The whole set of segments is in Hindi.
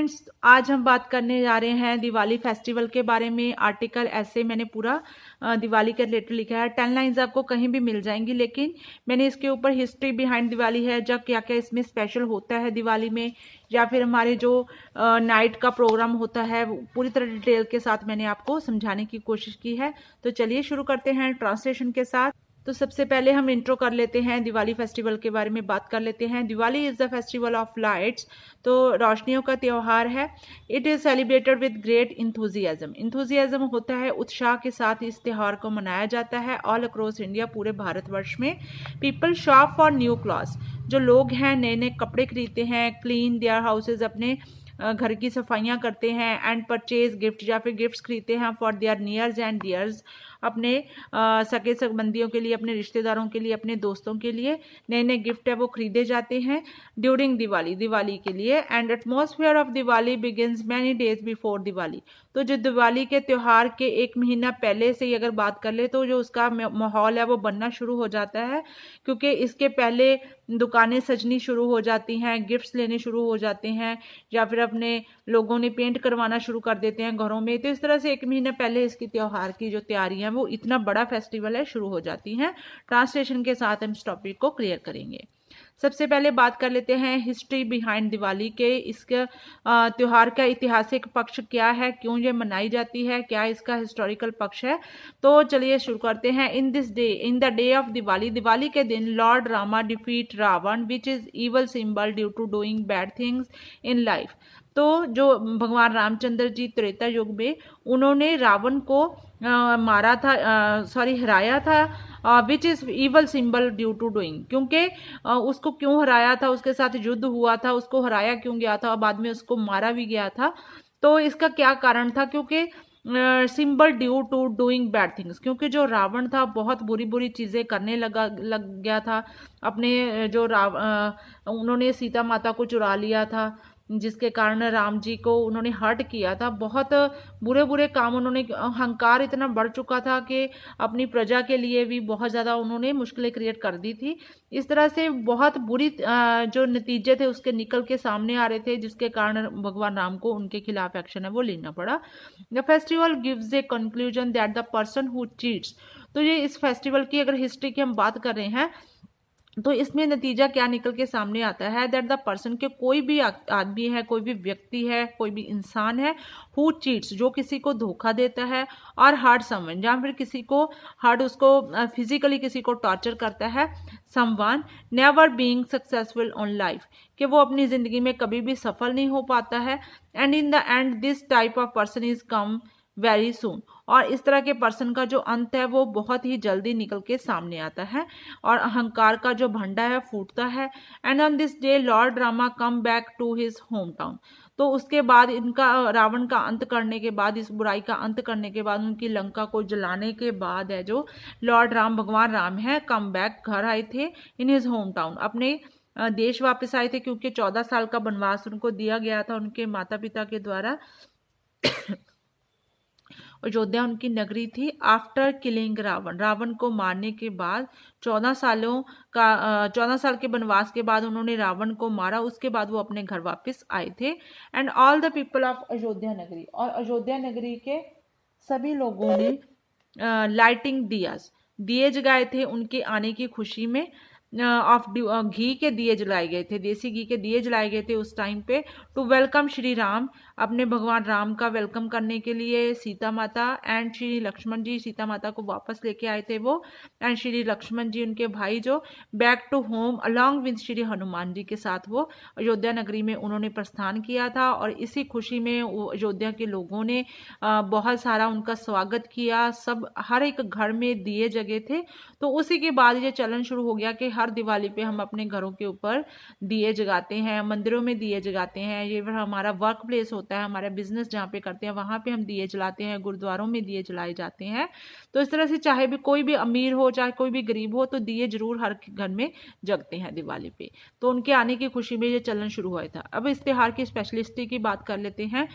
फ्रेंड्स, आज हम बात करने जा रहे हैं दिवाली फेस्टिवल के बारे में। आर्टिकल ऐसे मैंने पूरा दिवाली के रिलेटेड लिखा है। 10 लाइंस आपको कहीं भी मिल जाएंगी, लेकिन मैंने इसके ऊपर हिस्ट्री बिहाइंड दिवाली है, जब क्या क्या इसमें स्पेशल होता है दिवाली में, या फिर हमारे जो नाइट का प्रोग्राम होता है, पूरी तरह डिटेल के साथ मैंने आपको समझाने की कोशिश की है। तो चलिए शुरू करते हैं ट्रांसलेशन के साथ। तो सबसे पहले हम इंट्रो कर लेते हैं, दिवाली फेस्टिवल के बारे में बात कर लेते हैं। Diwali is the festival of lights, तो रोशनियों का त्यौहार है। It is celebrated with great enthusiasm. Enthusiasm होता है उत्साह के साथ इस त्यौहार को मनाया जाता है ऑल अक्रॉस इंडिया, पूरे भारतवर्ष में। People shop for new clothes, जो लोग हैं नए नए कपड़े खरीदते हैं। क्लीन देयर हाउसेज, अपने घर की सफाइयाँ करते हैं। एंड परचेज गिफ्ट, या फिर गिफ्ट्स खरीदते हैं for their nears and dears, अपने सगे संबंधियों के लिए, अपने रिश्तेदारों के लिए, अपने दोस्तों के लिए नए नए गिफ्ट है वो खरीदे जाते हैं ड्यूरिंग दिवाली, दिवाली के लिए। And atmosphere of Diwali begins many days before Diwali, तो जो दिवाली के त्यौहार के एक महीना पहले से ही अगर बात कर ले, तो जो उसका माहौल है वो बनना शुरू हो जाता है, क्योंकि इसके पहले दुकानें सजनी शुरू हो जाती हैं, गिफ्ट्स लेने शुरू हो जाते हैं, या फिर अपने लोगों ने पेंट करवाना शुरू कर देते हैं घरों में। तो इस तरह से एक महीना पहले इसकी त्यौहार की जो तैयारियां वो इतना बड़ा फेस्टिवल है शुरू हो जाती हैं। ट्रांसलेशन के साथ हम इस टॉपिक को क्लियर करेंगे। सबसे पहले बात कर लेते हैं हिस्ट्री बिहाइंड दिवाली के। इसके त्यौहार का ऐतिहासिक पक्ष क्या है, क्यों ये मनाई जाती है, क्या इसका हिस्टोरिकल पक्ष है। तो चलिए शुरू करते हैं। In this day, in the day of Diwali, Diwali के दिन lord Rama defeat Ravana which is evil symbol due to doing bad things in life. तो जो भगवान रामचंद्र जी त्रेता युग में उन्होंने रावण को हराया था, which is evil symbol due to doing, क्योंकि उसको क्यों हराया था, उसके साथ युद्ध हुआ था, उसको हराया क्यों गया था और बाद में उसको मारा भी गया था। तो इसका क्या कारण था, क्योंकि symbol due to doing bad things, क्योंकि जो रावण था बहुत बुरी बुरी चीज़ें करने लग गया था। अपने उन्होंने सीता माता को चुरा लिया था, जिसके कारण राम जी को उन्होंने हर्ट किया था। बहुत बुरे बुरे काम उन्होंने, अहंकार इतना बढ़ चुका था कि अपनी प्रजा के लिए भी बहुत ज़्यादा उन्होंने मुश्किलें क्रिएट कर दी थी। इस तरह से बहुत बुरी जो नतीजे थे उसके निकल के सामने आ रहे थे, जिसके कारण भगवान राम को उनके खिलाफ एक्शन है वो लेना पड़ा। The festival gives a conclusion that the person who cheats, तो ये इस फेस्टिवल की अगर हिस्ट्री की हम बात कर रहे हैं, तो इसमें नतीजा क्या निकल के सामने आता है, दैट द पर्सन, के कोई भी आदमी है, कोई भी व्यक्ति है, कोई भी इंसान है, हु चीट्स, जो किसी को धोखा देता है, और हार्ट समवन, या फिर किसी को हार्ट, उसको फिजिकली किसी को टॉर्चर करता है, someone never being successful on life, कि वो अपनी जिंदगी में कभी भी सफल नहीं हो पाता है। And in the end this type of person is come very soon, और इस तरह के पर्सन का जो अंत है वो बहुत ही जल्दी निकल के सामने आता है, और अहंकार का जो भंडा है फूटता है। And on this day lord Rama come back to his home town, तो उसके बाद इनका रावण का अंत करने के बाद, इस बुराई का अंत करने के बाद, उनकी लंका को जलाने के बाद है जो लॉर्ड राम, भगवान राम है, कम बैक, घर आए थे इन हिज होम टाउन, अपने देश वापस आए थे, क्योंकि 14 साल का वनवास उनको दिया गया था उनके माता पिता के द्वारा। अयोध्या उनकी नगरी थी। आफ्टर किलिंग रावण, रावण को मारने के बाद 14 साल के वनवास के बाद उन्होंने रावण को मारा, उसके बाद वो अपने घर वापस आए थे। And all the people of Ayodhya नगरी, और अयोध्या नगरी के सभी लोगों ने लाइटिंग दिए जगाए थे उनके आने की खुशी में। घी के दिए जलाए गए थे, देसी घी के दिए जलाए गए थे उस टाइम पे, टू वेलकम श्री राम, अपने भगवान राम का वेलकम करने के लिए। सीता माता एंड श्री लक्ष्मण जी, सीता माता को वापस लेके आए थे वो, एंड श्री लक्ष्मण जी उनके भाई जो back to home along with Shri Hanuman ji के साथ वो अयोध्या नगरी में उन्होंने प्रस्थान किया था। और इसी खुशी में अयोध्या के लोगों ने बहुत सारा उनका स्वागत किया, सब हर एक घर में दिए जगे थे। तो उसी के बाद ये चलन शुरू हो गया कि हर दिवाली पे हम अपने घरों के ऊपर दिए जगाते हैं, मंदिरों में दिए जगाते हैं, ये हमारा वर्क प्लेस होता है, हमारा बिजनेस जहाँ पे करते हैं वहाँ पे हम दिए जलाते हैं, गुरुद्वारों में दिए जलाए जाते हैं। तो इस तरह से चाहे भी कोई भी अमीर हो चाहे कोई भी गरीब हो, तो दिए जरूर हर घर में जगते हैं दिवाली पे। तो उनके आने की खुशी में ये चलन शुरू हुआ था। अब इस त्योहार की स्पेशलिस्टी की बात कर लेते हैं।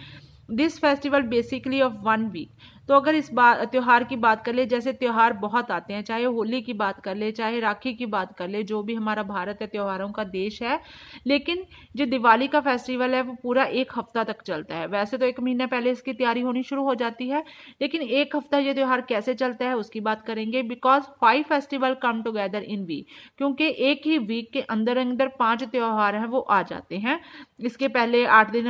This festival basically of 1 week. तो अगर इस त्यौहार की बात कर ले, जैसे त्यौहार बहुत आते हैं, चाहे होली की बात कर ले, चाहे राखी की बात कर ले, जो भी हमारा भारत है त्योहारों का देश है, लेकिन जो दिवाली का फेस्टिवल है वो पूरा 1 हफ्ता तक चलता है। वैसे तो 1 महीना पहले इसकी तैयारी होनी शुरू हो जाती है, लेकिन 1 हफ्ता ये त्यौहार कैसे चलता है उसकी बात करेंगे। Because 5 festival come together in week, क्योंकि एक ही वीक के अंदर अंदर 5 त्यौहार हैं वो आ जाते हैं। इसके पहले 8 दिन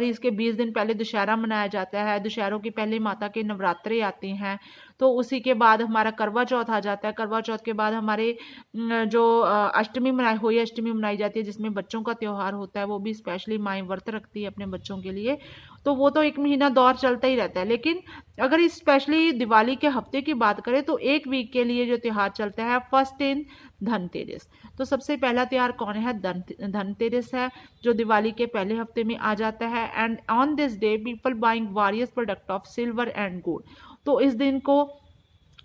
इसके 20 दिन पहले दशहरा मनाया जाता है। दशहरों के पहले माता के नवरात्रे आते हैं, तो उसी के बाद हमारा करवा चौथ आ जाता है। करवा चौथ के बाद हमारे जो अष्टमी होली अष्टमी मनाई जाती है, जिसमें बच्चों का त्यौहार होता है, वो भी स्पेशली माएँ व्रत रखती है अपने बच्चों के लिए। तो वो तो 1 महीना दौर चलता ही रहता है। लेकिन अगर इस स्पेशली दिवाली के हफ्ते की बात करें तो 1 वीक के लिए जो त्यौहार चलता है, फर्स्ट इन धनतेरस। तो सबसे पहला त्यौहार कौन है? धनतेरस है, जो दिवाली के पहले हफ्ते में आ जाता है। And on this day people buying various product of silver and gold. तो इस दिन को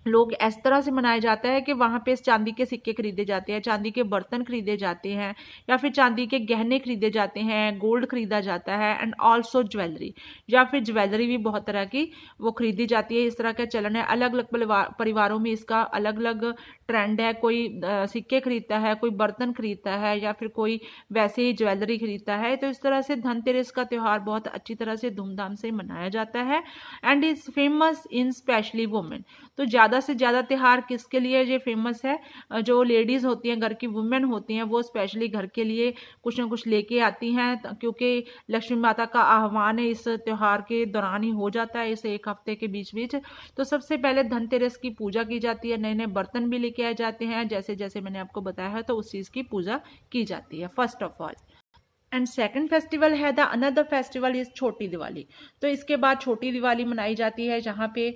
लोग इस तरह से मनाया जाता है कि वहाँ पे चांदी के सिक्के खरीदे जाते हैं, चांदी के बर्तन खरीदे जाते हैं, या फिर चांदी के गहने खरीदे जाते हैं, गोल्ड खरीदा जाता है, एंड ऑल्सो ज्वेलरी, या फिर ज्वेलरी भी बहुत तरह की वो खरीदी जाती है। इस तरह का चलन है। अलग अलग परिवारों में इसका अलग अलग ट्रेंड है। कोई सिक्के खरीदता है, कोई बर्तन खरीदता है, या फिर कोई वैसे ही ज्वेलरी खरीदता है। तो इस तरह से धनतेरस का त्यौहार बहुत अच्छी तरह से धूमधाम से मनाया जाता है and is famous in specially women. तो ज़्यादा से ज़्यादा त्यौहार किसके लिए ये फेमस है? जो लेडीज़ होती हैं, घर की वुमेन होती हैं, वो स्पेशली घर के लिए कुछ ना कुछ लेके आती हैं, क्योंकि लक्ष्मी माता का आह्वान है इस त्यौहार के दौरान ही हो जाता है, इस 1 हफ्ते के बीच बीच। तो सबसे पहले धनतेरस की पूजा की जाती है, नए नए बर्तन भी लेके आए जाते हैं, जैसे जैसे मैंने आपको बताया है, तो उस चीज़ की पूजा की जाती है first of all. And second festival है द अनदर फेस्टिवल इज छोटी दिवाली। तो इसके बाद छोटी दिवाली मनाई जाती है, जहाँ पे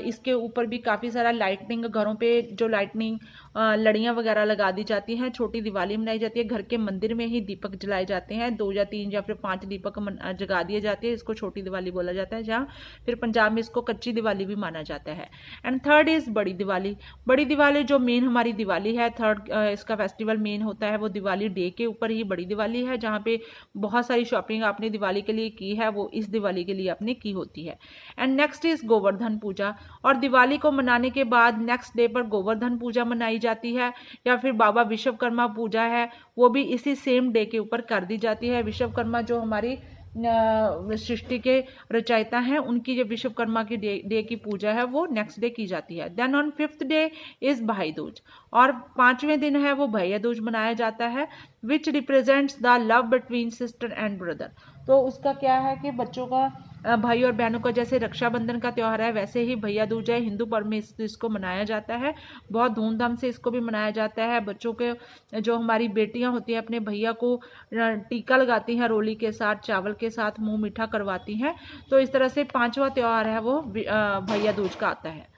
इसके ऊपर भी काफ़ी सारा लाइटनिंग, घरों पे जो लाइटनिंग लड़ियाँ वगैरह लगा दी जाती हैं। छोटी दिवाली मनाई जाती है, घर के मंदिर में ही दीपक जलाए जाते हैं, 2 या 3 या फिर 5 दीपक जगा दिए जाते हैं। इसको छोटी दिवाली बोला जाता है, जहाँ फिर पंजाब में इसको कच्ची दिवाली भी माना जाता है। एंड थर्ड इज़ बड़ी दिवाली। बड़ी दिवाली जो मेन हमारी दिवाली है, थर्ड इसका फेस्टिवल मेन होता है, वो दिवाली डे के ऊपर ही बड़ी दिवाली है, जहाँ पे बहुत सारी शॉपिंग आपने दिवाली के लिए की है, वो इस दिवाली के लिए आपने की होती है। एंड नेक्स्ट इज गोवर्धन पूजा। और दिवाली को मनाने के बाद नेक्स्ट डे पर गोवर्धन पूजा मनाई जाती है, या फिर बाबा विश्वकर्मा पूजा है, वो भी इसी सेम डे के ऊपर कर दी जाती है। विश्वकर्मा जो हमारी सृष्टि के रचयिता हैं, उनकी जो विश्वकर्मा की डे की पूजा है वो नेक्स्ट डे की जाती है। Then on 5th day is भाई दूज, और 5वें दिन है वो भैया दूज मनाया जाता है, विच represents the love between sister and brother. तो उसका क्या है कि बच्चों का, भाई और बहनों का जैसे रक्षाबंधन का त्यौहार है, वैसे ही भैया दूज है, हिंदू पर्व में इसको मनाया जाता है। बहुत धूमधाम से इसको भी मनाया जाता है। बच्चों के जो हमारी बेटियां होती हैं अपने भैया को टीका लगाती हैं, रोली के साथ, चावल के साथ मुंह मीठा करवाती हैं। तो इस तरह से 5वां त्यौहार है वो भैया दूज का आता है।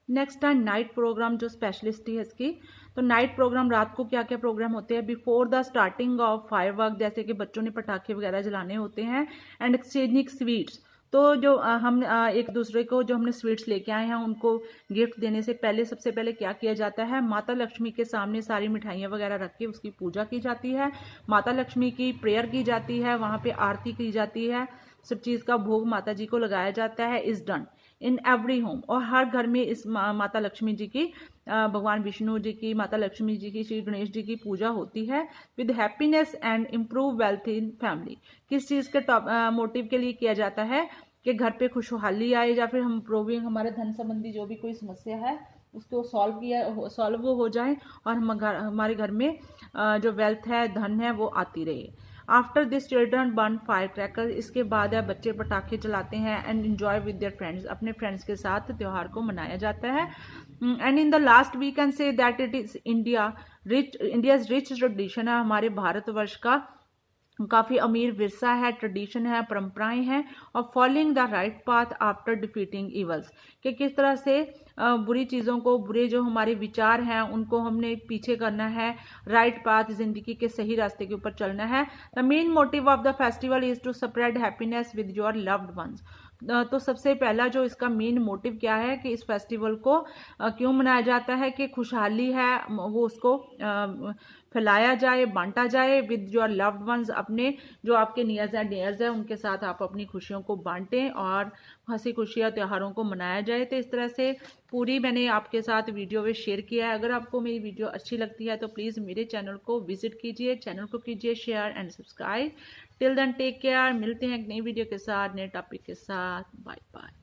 नेक्स्ट है नाइट प्रोग्राम, जो स्पेशलिस्ट है इसकी। तो नाइट प्रोग्राम, रात को क्या क्या प्रोग्राम होते हैं? Before the starting of firework, जैसे कि बच्चों ने पटाखे वगैरह जलाने होते हैं, एंड एक्सचेंजिंग स्वीट्स। तो जो हम एक दूसरे को जो हमने स्वीट्स लेके आए हैं उनको गिफ्ट देने से पहले सबसे पहले क्या किया जाता है? माता लक्ष्मी के सामने सारी मिठाइयाँ वगैरह रख के उसकी पूजा की जाती है, माता लक्ष्मी की प्रेयर की जाती है, वहाँ पे आरती की जाती है, सब चीज़ का भोग माता जी को लगाया जाता है। Is done in every home, और हर घर में इस माता लक्ष्मी जी की, भगवान विष्णु जी की, माता लक्ष्मी जी की, श्री गणेश जी की पूजा होती है with happiness and improve wealth in family. किस चीज़ के मोटिव के लिए किया जाता है? कि घर पे खुशहाली आए, या फिर हम इम्प्रूविंग हमारे धन संबंधी जो भी कोई समस्या है उसको सॉल्व हो जाए, और हमारे घर में जो वेल्थ है, धन है, वो आती रहे। After this children burn fire cracker, इसके बाद है बच्चे पटाखे चलाते हैं and enjoy with their friends, अपने फ्रेंड्स के साथ त्यौहार को मनाया जाता है। And in the last we can say that it is India's rich tradition है, हमारे भारतवर्ष का काफ़ी अमीर विरसा है, ट्रेडिशन है, परंपराएं हैं, और following the right path after defeating evils, कि किस तरह से बुरी चीज़ों को, बुरे जो हमारे विचार हैं उनको हमने पीछे करना है, राइट पाथ, ज़िंदगी के सही रास्ते के ऊपर चलना है। The main motive of the festival is to spread happiness with your loved ones. तो सबसे पहला जो इसका मेन मोटिव क्या है कि इस फेस्टिवल को क्यों मनाया जाता है कि खुशहाली है वो उसको फैलाया जाए, बांटा जाए विद योर लव्ड वंस। अपने जो आपके नियर्स एंड डियर्स है उनके साथ आप अपनी खुशियों को बांटें और हंसी खुशियाँ त्योहारों को मनाया जाए। तो इस तरह से पूरी मैंने आपके साथ वीडियो में शेयर किया है। अगर आपको मेरी वीडियो अच्छी लगती है तो प्लीज़ मेरे चैनल को विजिट कीजिए, चैनल को कीजिए share and subscribe. Till then take care. मिलते हैं एक नई वीडियो के साथ, नए टॉपिक के साथ। Bye bye.